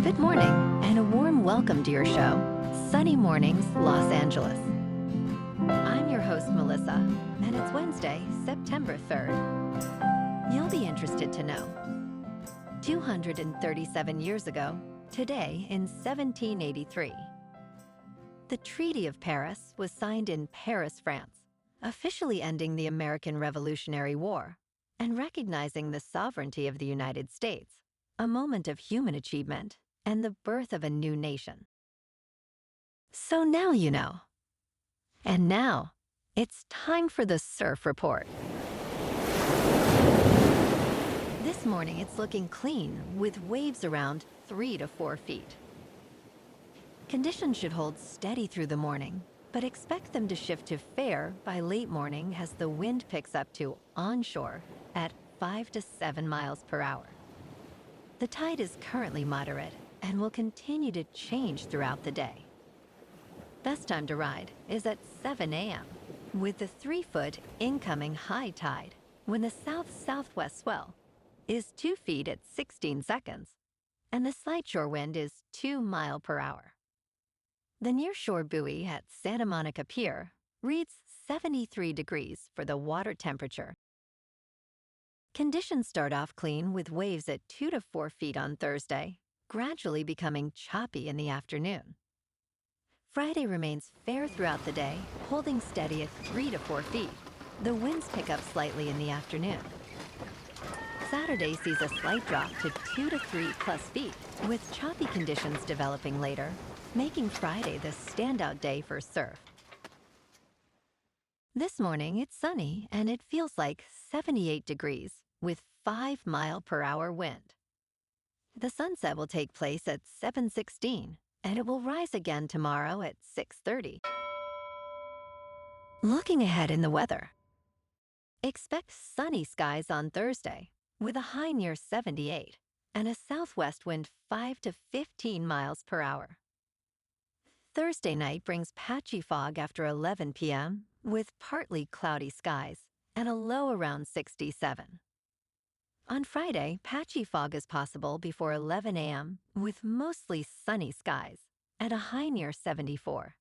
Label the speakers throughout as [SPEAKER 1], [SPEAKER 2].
[SPEAKER 1] Good morning, and a warm welcome to your show, Sunny Mornings, Los Angeles. I'm your host, Melissa, and it's Wednesday, September 3rd. You'll be interested to know. 237 years ago, today in 1783, the Treaty of Paris was signed in Paris, France, officially ending the American Revolutionary War and recognizing the sovereignty of the United States, a moment of human achievement and the birth of a new nation. So now you know. And now, it's time for the Surf Report. This morning, it's looking clean with waves around 3 to 4 feet. Conditions should hold steady through the morning, but expect them to shift to fair by late morning as the wind picks up to onshore at 5 to 7 miles per hour. The tide is currently moderate and will continue to change throughout the day. Best time to ride is at 7 a.m. with the 3-foot incoming high tide when the south-southwest swell is 2 feet at 16 seconds and the slight shore wind is 2 miles per hour. The nearshore buoy at Santa Monica Pier reads 73 degrees for the water temperature. Conditions start off clean with waves at 2 to 4 feet on Thursday, gradually becoming choppy in the afternoon. Friday remains fair throughout the day, holding steady at 3 to 4 feet. The winds pick up slightly in the afternoon. Saturday sees a slight drop to 2 to 3 plus feet, with choppy conditions developing later, making Friday the standout day for surf. This morning, it's sunny and it feels like 78 degrees with 5 mile per hour wind. The sunset will take place at 7:16 and it will rise again tomorrow at 6:30. Looking ahead in the weather. Expect sunny skies on Thursday with a high near 78 and a southwest wind 5 to 15 miles per hour. Thursday night brings patchy fog after 11 p.m. with partly cloudy skies and a low around 67. On Friday, patchy fog is possible before 11 a.m. with mostly sunny skies and a high near 74.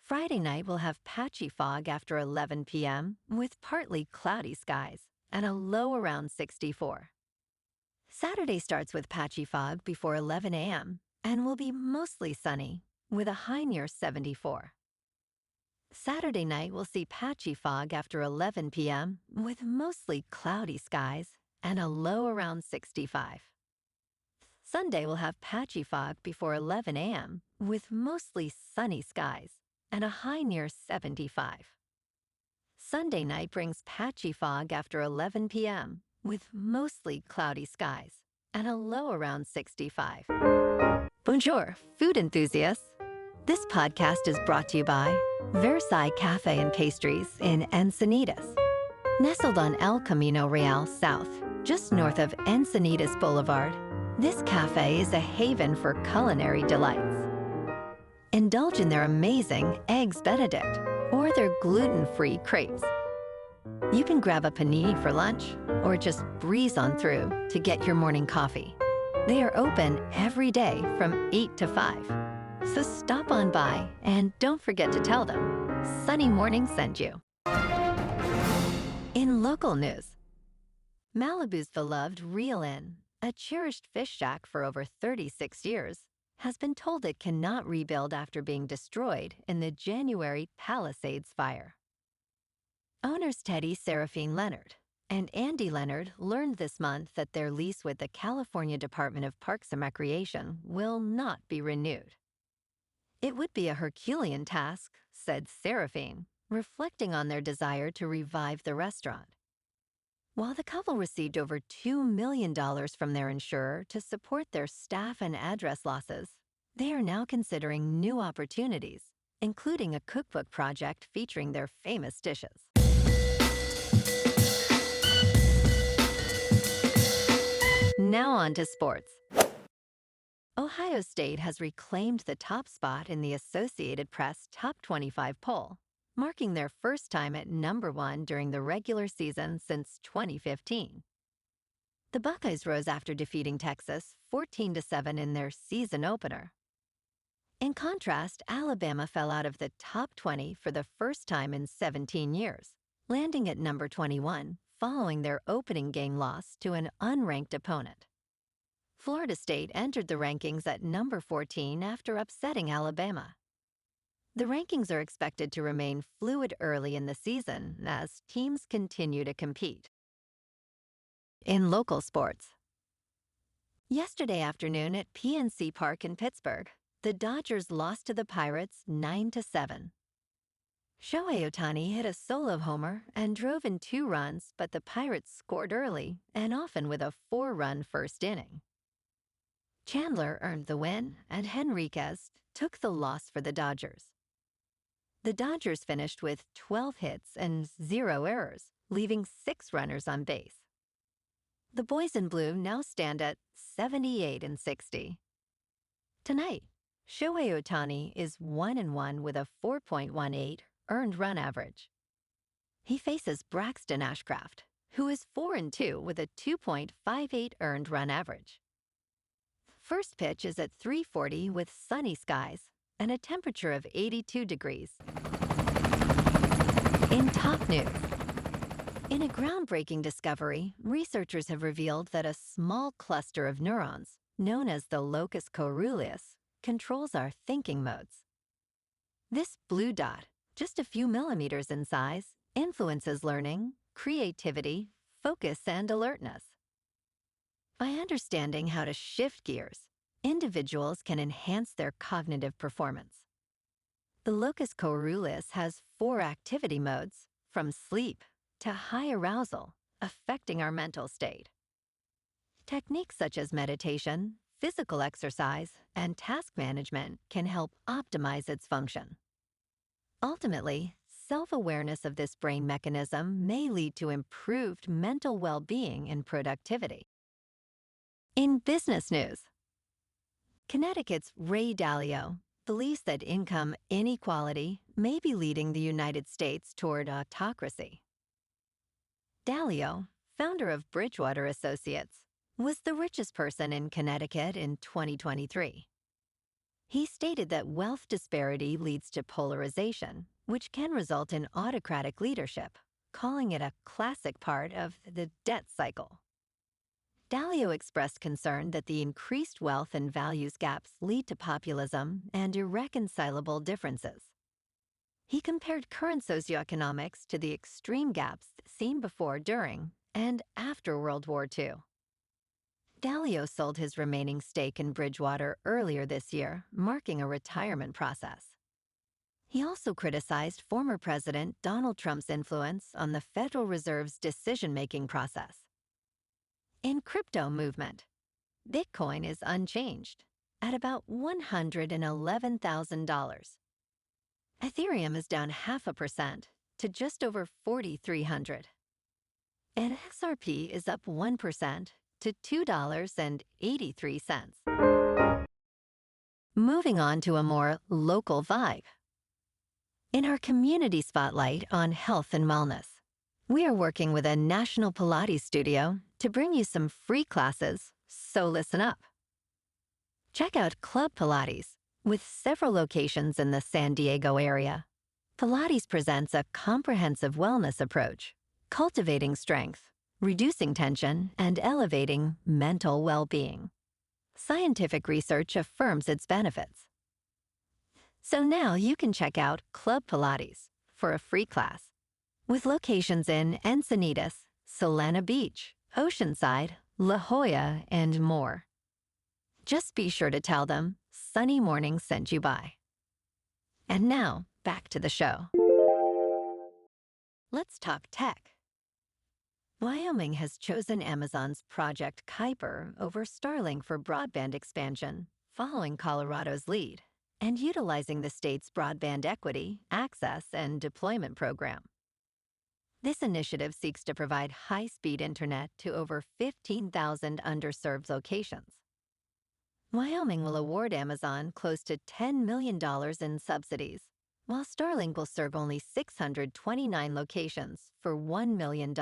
[SPEAKER 1] Friday night will have patchy fog after 11 p.m. with partly cloudy skies and a low around 64. Saturday starts with patchy fog before 11 a.m. and will be mostly sunny with a high near 74. Saturday night will see patchy fog after 11 p.m. with mostly cloudy skies and a low around 65. Sunday will have patchy fog before 11 a.m. with mostly sunny skies and a high near 75. Sunday night brings patchy fog after 11 p.m. with mostly cloudy skies and a low around 65. Bonjour, food enthusiasts. This podcast is brought to you by Versailles Cafe and Pastries in Encinitas. Nestled on El Camino Real South, just north of Encinitas Boulevard, this cafe is a haven for culinary delights. Indulge in their amazing Eggs Benedict or their gluten-free crepes. You can grab a panini for lunch or just breeze on through to get your morning coffee. They are open every day from 8 to 5. So stop on by and don't forget to tell them Sunny Morning sent you. In local news, Malibu's beloved Reel Inn, a cherished fish shack for over 36 years, has been told it cannot rebuild after being destroyed in the January Palisades fire. Owners Teddy Seraphine Leonard and Andy Leonard learned this month that their lease with the California Department of Parks and Recreation will not be renewed. It would be a Herculean task, said Seraphine, reflecting on their desire to revive the restaurant. While the couple received over $2 million from their insurer to support their staff and address losses, they are now considering new opportunities, including a cookbook project featuring their famous dishes. Now on to sports. Ohio State has reclaimed the top spot in the Associated Press Top 25 poll, marking their first time at number 1 during the regular season since 2015. The Buckeyes rose after defeating Texas 14-7 in their season opener. In contrast, Alabama fell out of the top 20 for the first time in 17 years, landing at number 21 following their opening game loss to an unranked opponent. Florida State entered the rankings at number 14 after upsetting Alabama. The rankings are expected to remain fluid early in the season as teams continue to compete. In local sports, yesterday afternoon at PNC Park in Pittsburgh, the Dodgers lost to the Pirates 9-7. Shohei Ohtani hit a solo homer and drove in 2 runs, but the Pirates scored early and often with a 4-run first inning. Chandler earned the win, and Henriquez took the loss for the Dodgers. The Dodgers finished with 12 hits and 0 errors, leaving 6 runners on base. The Boys in Blue now stand at 78-60. Tonight, Shohei Ohtani is 1-1 with a 4.18 earned run average. He faces Braxton Ashcraft, who is 4-2 with a 2.58 earned run average. First pitch is at 3:40 with sunny skies and a temperature of 82 degrees. In top news, in a groundbreaking discovery, researchers have revealed that a small cluster of neurons, known as the locus coeruleus, controls our thinking modes. This blue dot, just a few millimeters in size, influences learning, creativity, focus, and alertness. By understanding how to shift gears, individuals can enhance their cognitive performance. The locus coeruleus has 4 activity modes, from sleep to high arousal, affecting our mental state. Techniques such as meditation, physical exercise, and task management can help optimize its function. Ultimately, self-awareness of this brain mechanism may lead to improved mental well-being and productivity. In business news, Connecticut's Ray Dalio believes that income inequality may be leading the United States toward autocracy. Dalio, founder of Bridgewater Associates, was the richest person in Connecticut in 2023. He stated that wealth disparity leads to polarization, which can result in autocratic leadership, calling it a classic part of the debt cycle. Dalio expressed concern that the increased wealth and values gaps lead to populism and irreconcilable differences. He compared current socioeconomics to the extreme gaps seen before, during, and after World War II. Dalio sold his remaining stake in Bridgewater earlier this year, marking a retirement process. He also criticized former President Donald Trump's influence on the Federal Reserve's decision-making process. In crypto movement, Bitcoin is unchanged at about $111,000. Ethereum is down 0.5% to just over 4,300. And XRP is up 1% to $2.83. Moving on to a more local vibe. In our community spotlight on health and wellness, we are working with a national Pilates studio to bring you some free classes, so listen up. Check out Club Pilates, with several locations in the San Diego area. Pilates presents a comprehensive wellness approach, cultivating strength, reducing tension, and elevating mental well-being. Scientific research affirms its benefits. So now you can check out Club Pilates for a free class, with locations in Encinitas, Solana Beach, Oceanside, La Jolla, and more. Just be sure to tell them Sunny Morning sent you by. And now, back to the show. Let's talk tech. Wyoming has chosen Amazon's Project Kuiper over Starlink for broadband expansion, following Colorado's lead, and utilizing the state's broadband equity, access, and deployment program. This initiative seeks to provide high-speed internet to over 15,000 underserved locations. Wyoming will award Amazon close to $10 million in subsidies, while Starlink will serve only 629 locations for $1 million.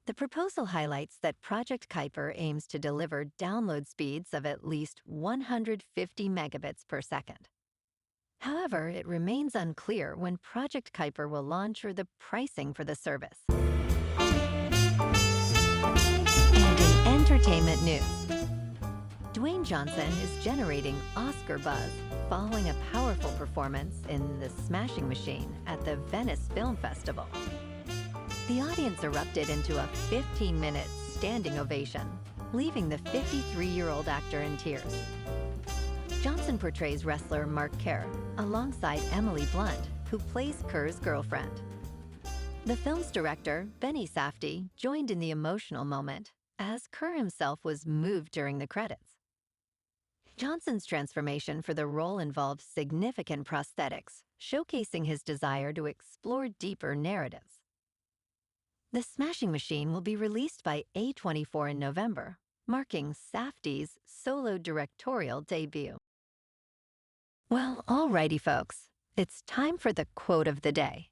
[SPEAKER 1] The proposal highlights that Project Kuiper aims to deliver download speeds of at least 150 megabits per second. However, it remains unclear when Project Kuiper will launch or the pricing for the service. And in entertainment news, Dwayne Johnson is generating Oscar buzz following a powerful performance in The Smashing Machine at the Venice Film Festival. The audience erupted into a 15-minute standing ovation, leaving the 53-year-old actor in tears. Johnson portrays wrestler Mark Kerr alongside Emily Blunt, who plays Kerr's girlfriend. The film's director, Benny Safdie, joined in the emotional moment, as Kerr himself was moved during the credits. Johnson's transformation for the role involved significant prosthetics, showcasing his desire to explore deeper narratives. The Smashing Machine will be released by A24 in November, marking Safdie's solo directorial debut. Well, alrighty folks, it's time for the quote of the day.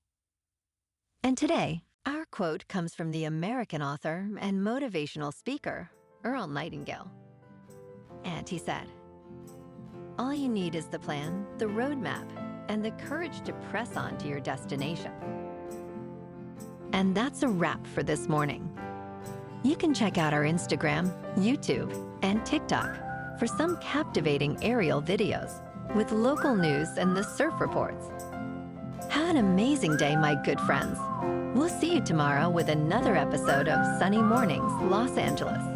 [SPEAKER 1] And today, our quote comes from the American author and motivational speaker, Earl Nightingale. And he said, "All you need is the plan, the roadmap, and the courage to press on to your destination." And that's a wrap for this morning. You can check out our Instagram, YouTube, and TikTok for some captivating aerial videos with local news and the surf reports. Have an amazing day, my good friends. We'll see you tomorrow with another episode of Sunny Mornings, Los Angeles.